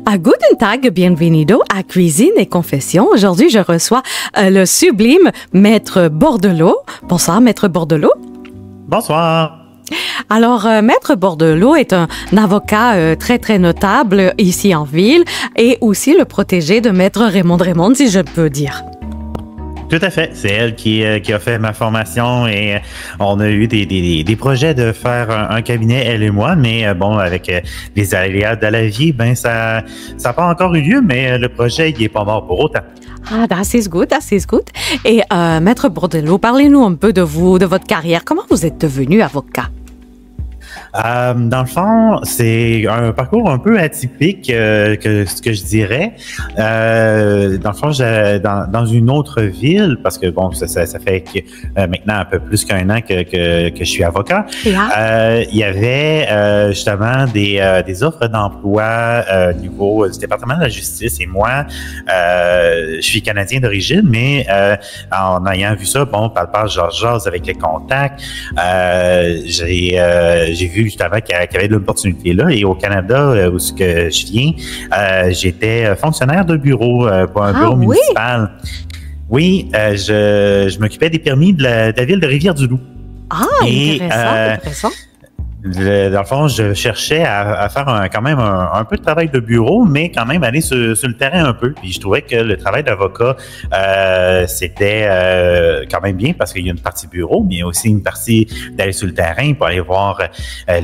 Guten Tag, bienvenido à Cuisine et Confession. Aujourd'hui, je reçois le sublime Maître Bordelot. Bonsoir, Maître Bordelot. Bonsoir. Alors, Maître Bordelot est un avocat très, très notable ici en ville et aussi le protégé de Maître Raymond, si je peux dire. Tout à fait. C'est elle qui a fait ma formation et on a eu des projets de faire un cabinet, elle et moi, mais bon, avec les aléas de la vie, ben ça n'a pas encore eu lieu, mais le projet, il est pas mort pour autant. Ah, that is good, that is good. Et Maître Bordelot, parlez-nous un peu de vous, de votre carrière. Comment vous êtes devenu avocat? Dans le fond, c'est un parcours un peu atypique que ce que je dirais. Dans le fond, dans une autre ville, parce que bon, ça fait maintenant un peu plus qu'un an que je suis avocat. Il y avait justement des offres d'emploi au niveau du département de la justice. Et moi, je suis Canadien d'origine, mais en ayant vu ça, bon, par jase avec les contacts, j'ai vu justement qu'il y avait de l'opportunité là. Et au Canada, où je viens, j'étais fonctionnaire de bureau pour un bureau municipal. Oui, je m'occupais des permis de la ville de Rivière-du-Loup. Ah, intéressant. Dans le fond, je cherchais à faire quand même un peu de travail de bureau, mais quand même aller sur le terrain un peu. Puis je trouvais que le travail d'avocat, c'était quand même bien parce qu'il y a une partie bureau, mais il y a aussi une partie d'aller sur le terrain pour aller voir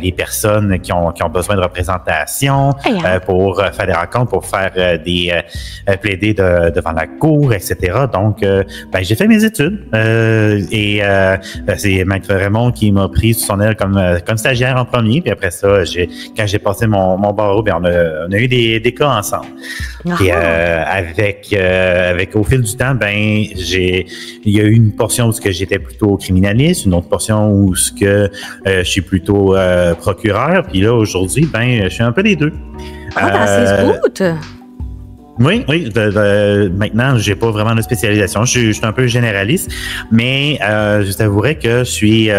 les personnes qui ont besoin de représentation, pour faire des rencontres, pour faire plaider devant la cour, etc. Donc, j'ai fait mes études et c'est Maître Raymond qui m'a pris sous son aile comme stagiaire en premier, puis après ça, quand j'ai passé mon barreau, on a eu des cas ensemble. Et avec au fil du temps, il y a eu une portion où j'étais plutôt criminaliste, une autre portion où je suis plutôt procureur, puis là aujourd'hui, je suis un peu des deux. C'est good. Oui. Maintenant, j'ai pas vraiment de spécialisation. Je suis un peu généraliste, mais je t'avouerai que je suis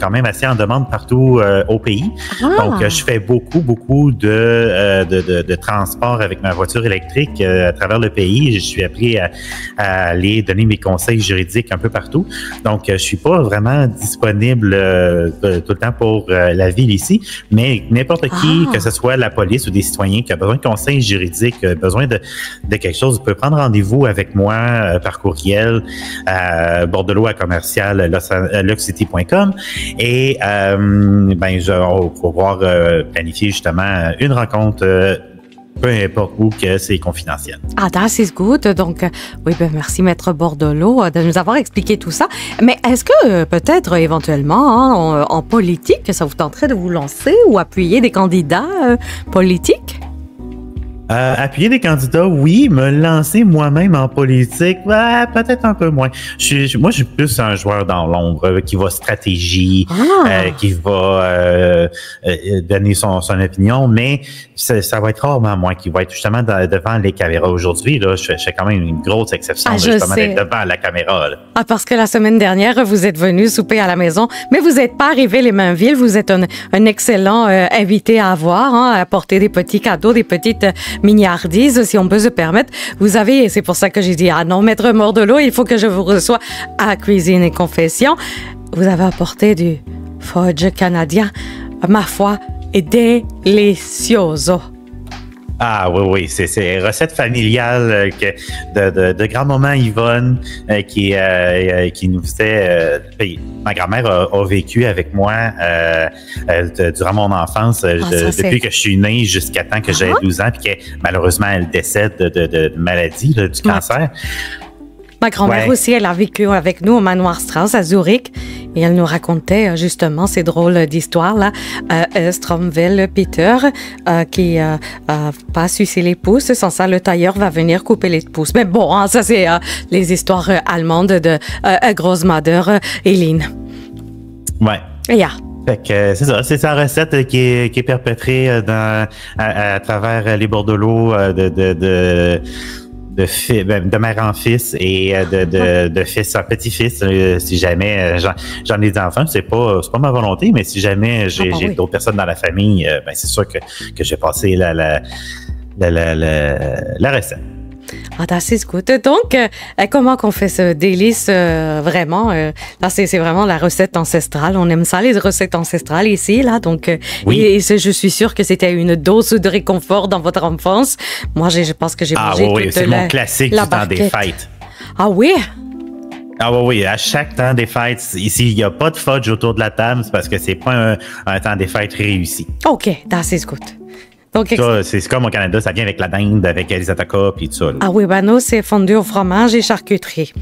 quand même assez en demande partout au pays. Donc, je fais beaucoup de transport avec ma voiture électrique à travers le pays. Je suis appris à aller donner mes conseils juridiques un peu partout. Donc, je suis pas vraiment disponible tout le temps pour la ville ici, mais n'importe qui, que ce soit la police ou des citoyens qui a besoin de conseils juridiques, besoin de quelque chose, vous pouvez prendre rendez-vous avec moi par courriel à bordelot@luxcity.com et on va pouvoir planifier justement une rencontre peu importe où que c'est confidentiel. Ah, that is good. Donc, oui, merci Maître Bordelot de nous avoir expliqué tout ça. Mais est-ce que peut-être éventuellement en politique, ça vous tenterait de vous lancer ou appuyer des candidats politiques? Appuyer des candidats, oui. Me lancer moi-même en politique, peut-être un peu moins. Moi, je suis plus un joueur dans l'ombre qui va stratégie, qui va donner son opinion, mais ça va être rarement moi qui va être justement devant les caméras. Aujourd'hui, là, je fais quand même une grosse exception justement d'être devant la caméra. Là. Parce que la semaine dernière, vous êtes venu souper à la maison, mais vous n'êtes pas arrivé les mains vides. Vous êtes un excellent invité à avoir, à apporter des petits cadeaux, des petites miniardises, si on peut se permettre. Vous avez, et c'est pour ça que j'ai dit, non, Maître Bordelot, il faut que je vous reçois à Cuisine et Confession. Vous avez apporté du fudge canadien, ma foi, est délicioso. Ah oui, c'est recette familiale de grand-maman Yvonne qui nous faisait. Ma grand-mère a vécu avec moi durant mon enfance, depuis que je suis né jusqu'à temps que j'avais 12 ans, puis que malheureusement elle décède de maladie, là, du cancer. Ma grand-mère aussi, elle a vécu avec nous au manoir Strauss à Zurich et elle nous racontait justement ces drôles d'histoires-là. Stromwell Peter qui pas sucé les pouces, sans ça le tailleur va venir couper les pouces. Mais bon, ça c'est les histoires allemandes de Großmother Eileen. Ouais. Yeah. Fait que c'est ça, c'est sa recette qui est perpétrée à travers les bordelots de mère en fils et de fils en petit-fils. Si jamais j'en ai des enfants, c'est pas ma volonté, mais si jamais j'ai d'autres personnes dans la famille, c'est sûr que j'ai passé la recette. Ah, that's good. Donc, comment qu'on fait ce délice vraiment? Là, c'est vraiment la recette ancestrale. On aime ça, les recettes ancestrales ici, là. Donc, oui. Et je suis sûre que c'était une dose de réconfort dans votre enfance. Moi, je pense que j'ai mangé oui, c'est mon classique du temps des fêtes. Ah oui? Ah oui, à chaque temps des fêtes, ici, il n'y a pas de fudge autour de la table, c'est parce que c'est pas un temps des fêtes réussi. OK, that's good. Donc, ça, c'est comme au Canada, ça vient avec la dinde, avec les atacas puis tout ça. Là. Ah oui, ben nous, c'est fondu au fromage et charcuterie.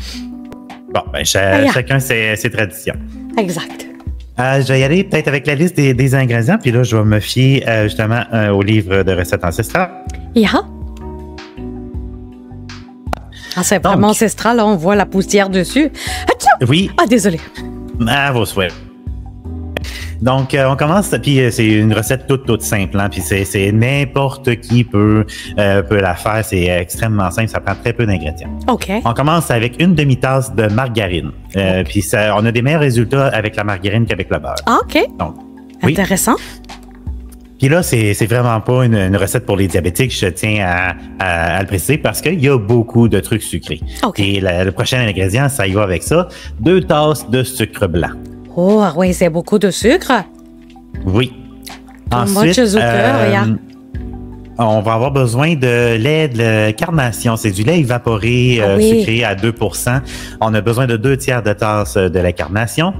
Bon, ben chacun ses traditions. Exact. Je vais y aller peut-être avec la liste des ingrédients, puis là, je vais me fier justement au livre de recettes ancestrales. Yeah. Ah, c'est vraiment ancestral, là, on voit la poussière dessus. Atchou! Oui. Ah, désolé. À vos souhaits. Donc, on commence, puis c'est une recette toute simple, hein, puis c'est n'importe qui peut la faire, c'est extrêmement simple, ça prend très peu d'ingrédients. OK. On commence avec une demi-tasse de margarine, puis on a des meilleurs résultats avec la margarine qu'avec le beurre. Ah, OK. Donc, intéressant. Puis là, c'est vraiment pas une recette pour les diabétiques, je tiens à le préciser, parce qu'il y a beaucoup de trucs sucrés. Okay. Et le prochain ingrédient, ça y va avec ça, 2 tasses de sucre blanc. Oh, oui, c'est beaucoup de sucre. Oui. Ensuite, on va avoir besoin de lait de carnation. C'est du lait évaporé sucré à 2%. On a besoin de 2 tiers de tasse de lait carnation.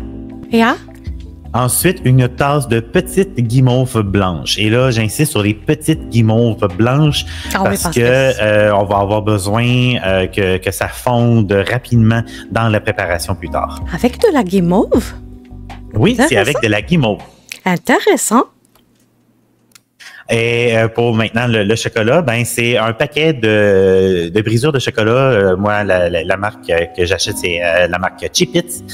Ensuite, une tasse de petites guimauves blanches. Et là, j'insiste sur les petites guimauves blanches parce que on va avoir besoin que ça fonde rapidement dans la préparation plus tard. Avec de la guimauve? Oui, c'est avec de la guimauve. Intéressant. Et pour maintenant le chocolat, ben c'est un paquet de brisures de chocolat. Moi, la marque que j'achète, c'est la marque Chip-Its.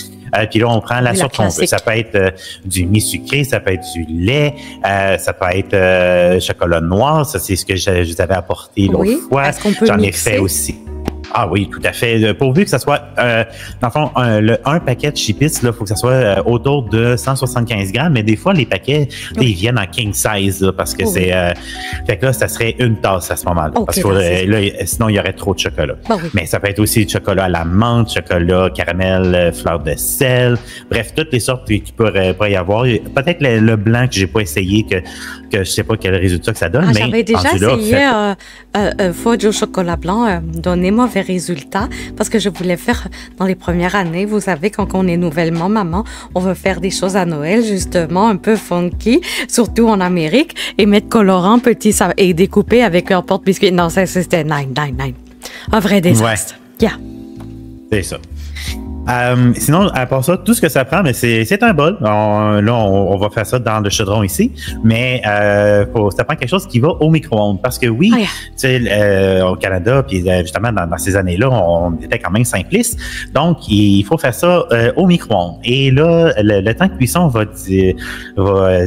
Puis là, on prend la sorte qu'on veut. Ça peut être du mi-sucré, ça peut être du lait, ça peut être chocolat noir. Ça, c'est ce que je vous avais apporté l'autre fois. Est-ce qu'on peut J'en ai mixer? fait aussi. Ah oui, tout à fait. Pourvu que ça soit, dans le fond, un paquet de Chip-Its, il faut que ça soit autour de 175 grammes, mais des fois, les paquets, ils viennent en king size, là, parce que c'est... fait que là, ça serait une tasse à ce moment-là. Parce que là, sinon, il y aurait trop de chocolat. Mais ça peut être aussi du chocolat à la menthe, chocolat, caramel, fleur de sel. Bref, toutes les sortes qu'il pourrait y avoir. Peut-être le blanc que j'ai pas essayé, que je sais pas quel résultat que ça donne. Mais j'avais déjà essayé fudge au chocolat blanc, donner mauvais résultats parce que je voulais faire dans les premières années. Vous savez, quand on est nouvellement maman, on veut faire des choses à Noël, justement, un peu funky, surtout en Amérique, et mettre colorant petit et découper avec un porte-biscuit. Non, ça, c'était 999. Un vrai désastre. Ouais. C'est ça. Sinon, à part ça, tout ce que ça prend, mais c'est un bol. On va faire ça dans le chaudron ici, mais ça prend quelque chose qui va au micro-ondes. Parce que oui, tu sais, au Canada, puis justement dans ces années-là, on était quand même simpliste. Donc, il faut faire ça au micro-ondes. Et là, le temps de cuisson va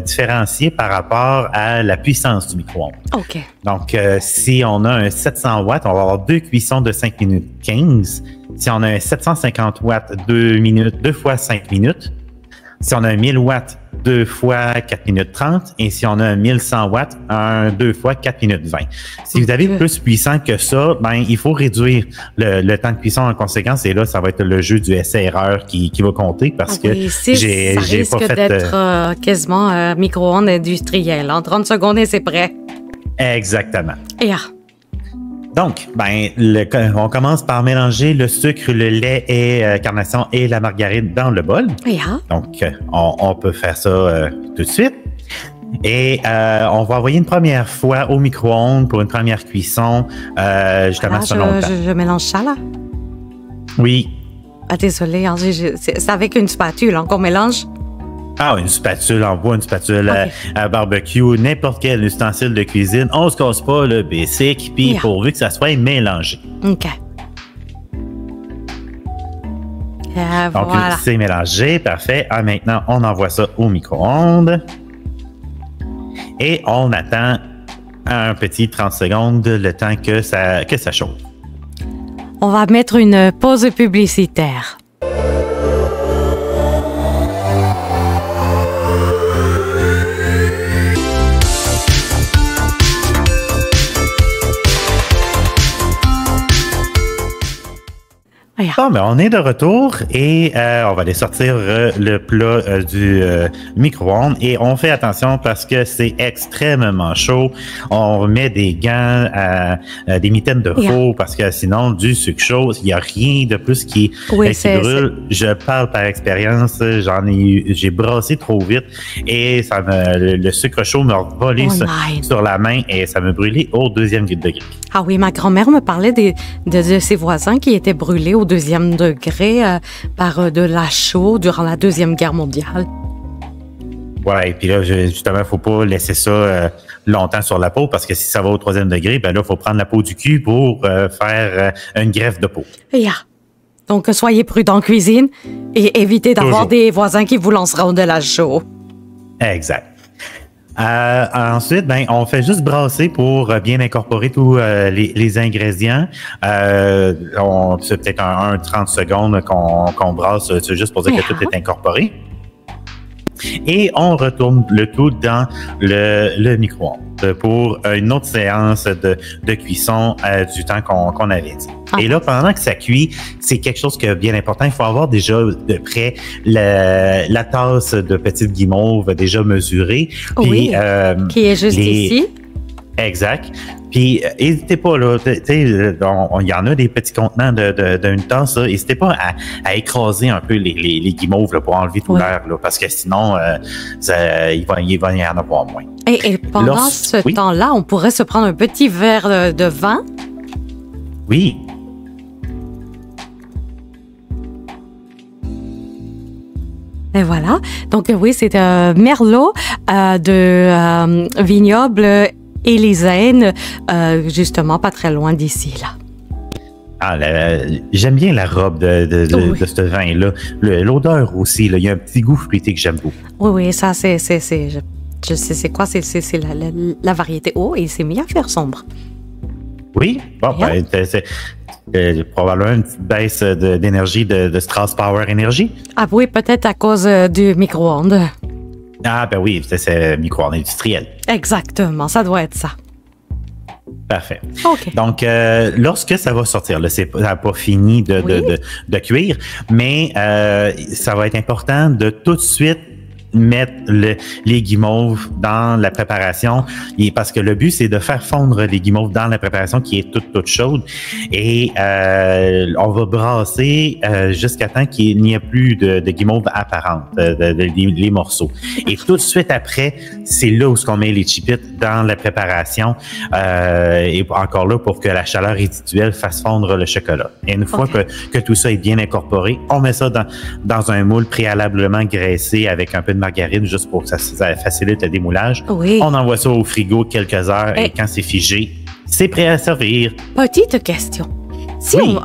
différencier par rapport à la puissance du micro-ondes. OK. Donc, si on a un 700 watts, on va avoir 2 cuissons de 5 minutes 15. Si on a un 750 watts, 2 fois 5 minutes. Si on a un 1000 watts, 2 fois 4 minutes 30. Et si on a un 1100 watts, 2 fois 4 minutes 20. Si vous avez plus puissant que ça, ben il faut réduire le temps de cuisson en conséquence. Et là, ça va être le jeu du essai-erreur qui va compter parce que j'ai pas fait... d'être quasiment micro-ondes industriel. En 30 secondes et c'est prêt. Exactement. Donc, on commence par mélanger le sucre, le lait et carnation et la margarine dans le bol. Donc, on peut faire ça tout de suite. Et on va envoyer une première fois au micro-ondes pour une première cuisson, justement sur longtemps. Je mélange ça, là? Oui. Ah, désolé, c'est avec une spatule qu'on mélange? Ah, une spatule en bois, une spatule à barbecue, n'importe quel ustensile de cuisine. On se casse pas le basic, puis pourvu que ça soit mélangé. OK. Donc, voilà. C'est mélangé, parfait. Maintenant, on envoie ça au micro-ondes. Et on attend un petit 30 secondes le temps que ça chauffe. On va mettre une pause publicitaire. Bon, ben, on est de retour et on va aller sortir le plat du micro-ondes et on fait attention parce que c'est extrêmement chaud. On met des gants, des mitaines de faux parce que sinon, du sucre chaud, il n'y a rien de plus qui brûle. Je parle par expérience, j'ai brassé trop vite et le sucre chaud m'a volé sur la main et ça m'a brûlé au 2e degré. Ah oui, ma grand-mère me parlait de ses voisins qui étaient brûlés au 2e degré par de la chaux durant la 2e guerre mondiale. Ouais, et puis là, justement, il ne faut pas laisser ça longtemps sur la peau parce que si ça va au 3e degré, ben là, il faut prendre la peau du cul pour faire une greffe de peau. Donc, soyez prudents en cuisine et évitez d'avoir des voisins qui vous lanceront de la chaux. Exact. Ensuite, ben, on fait juste brasser pour bien incorporer tous les ingrédients. C'est peut-être un 30 secondes qu'on brasse, c'est juste pour dire que tout est incorporé. Et on retourne le tout dans le micro-ondes pour une autre séance de cuisson du temps qu'on avait dit. Et là, pendant que ça cuit, c'est quelque chose qui est bien important. Il faut avoir déjà de près la tasse de petite guimauve déjà mesurée. Puis, qui est juste ici. Exact. Puis, n'hésitez pas, là, il y en a des petits contenants d'une tasse, n'hésitez pas à écraser un peu les guimauves là, pour enlever tout l'air, là, parce que sinon, il va y en avoir moins. Et pendant ce temps-là, on pourrait se prendre un petit verre de vin. Oui. Et voilà. Donc, oui, c'est un merlot de vignoble Élyséenne, justement pas très loin d'ici, là. J'aime bien la robe de ce vin-là. L'odeur aussi, il y a un petit goût fruité que j'aime beaucoup. Oui, ça, je sais c'est quoi, c'est la variété. Oh, et il s'est mis à faire sombre. Oui, bon, c'est probablement une petite baisse d'énergie de Strass Power Energy. Ah oui, peut-être à cause du micro-ondes. Ah, ben oui, c'est micro-ondes industriel. Exactement, ça doit être ça. Parfait. OK. Donc, lorsque ça va sortir, là, ça n'a pas fini de cuire, mais ça va être important de tout de suite mettre les guimauves dans la préparation parce que le but, c'est de faire fondre les guimauves dans la préparation qui est toute chaude et on va brasser jusqu'à temps qu'il n'y ait plus de guimauves apparentes, les morceaux. Et tout de suite après, c'est là où on met les chipites dans la préparation et encore là pour que la chaleur résiduelle fasse fondre le chocolat. Et une fois que tout ça est bien incorporé, on met ça dans un moule préalablement graissé avec un peu de margarine juste pour que ça facilite le démoulage. Oui. On envoie ça au frigo quelques heures et quand c'est figé, c'est prêt à servir. Petite question.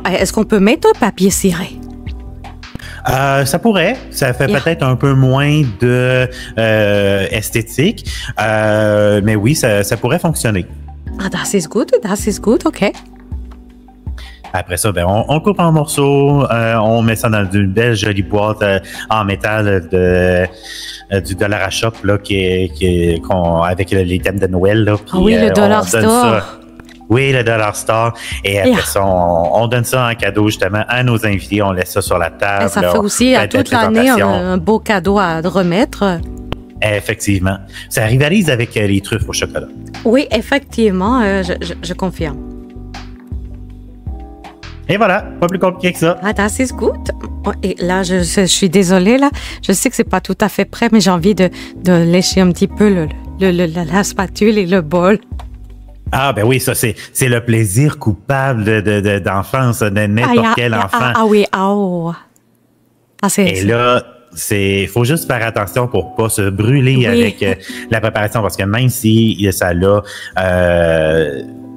Est-ce qu'on peut mettre un papier ciré? Ça pourrait. Ça fait peut-être un peu moins de esthétique. Mais oui, ça pourrait fonctionner. Ah, that is good, OK. Après ça, ben, on coupe en morceaux, on met ça dans une belle jolie boîte en métal du Dollar Shop là, avec les thèmes de Noël. Là, puis, le Dollar Store. Oui, le Dollar Store. Et après ça, on donne ça en cadeau justement à nos invités. On laisse ça sur la table. Et ça fait aussi à toute l'année un beau cadeau à remettre. Effectivement. Ça rivalise avec les truffes au chocolat. Oui, effectivement, je confirme. Et voilà, pas plus compliqué que ça. Ah, that's is good. Et là, je suis désolée, là. Je sais que c'est pas tout à fait prêt, mais j'ai envie de lécher un petit peu la spatule et le bol. Ah, ben oui, ça, c'est le plaisir coupable d'enfance de n'importe quel enfant. Ah oui, Et là, faut juste faire attention pour pas se brûler avec la préparation, parce que même si ça l'a...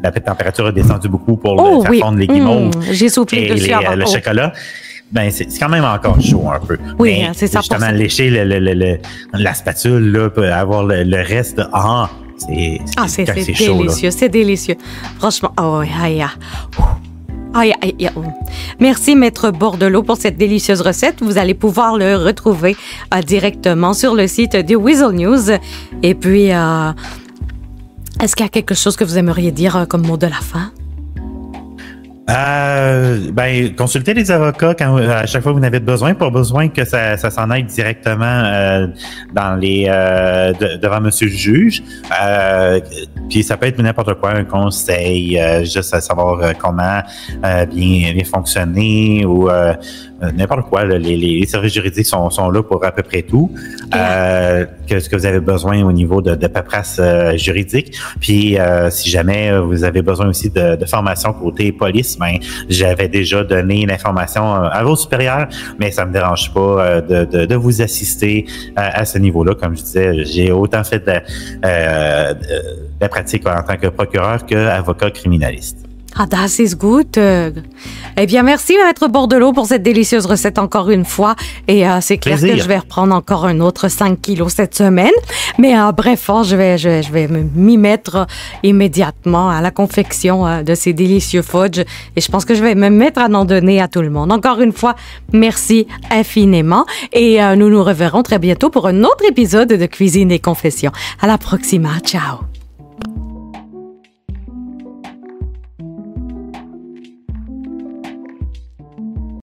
la température a descendu beaucoup pour faire fondre les guimauves j'ai soufflé dessus avant. Le chocolat. Ben, c'est quand même encore chaud un peu. Oui, c'est ça. Justement, lécher la spatule, là, pour avoir le reste. C'est délicieux, c'est délicieux. Franchement, Merci, Maître Bordelot, pour cette délicieuse recette. Vous allez pouvoir le retrouver directement sur le site de Weasel News. Et puis... est-ce qu'il y a quelque chose que vous aimeriez dire comme mot de la fin? Consultez les avocats à chaque fois que vous en avez besoin, pas besoin que ça s'en aille directement devant monsieur le juge. Puis ça peut être n'importe quoi, un conseil, juste à savoir comment bien fonctionner ou n'importe quoi. Les services juridiques sont là pour à peu près tout. Ce que vous avez besoin au niveau de paperasse juridique. Puis si jamais vous avez besoin aussi de formation côté police, j'avais déjà donné l'information à vos supérieurs, mais ça me dérange pas de vous assister à ce niveau-là. Comme je disais, j'ai autant fait de la pratique en tant que procureur qu'avocat criminaliste. Ah, das ist gut. Eh bien, merci, Maître Bordelot, pour cette délicieuse recette encore une fois. Et c'est clair que je vais reprendre encore un autre 5 kilos cette semaine. Mais bref, je vais m'y mettre immédiatement à la confection de ces délicieux fudge. Et je pense que je vais me mettre à en donner à tout le monde. Encore une fois, merci infiniment. Et nous nous reverrons très bientôt pour un autre épisode de Cuisine et Confessions. À la proxima. Ciao.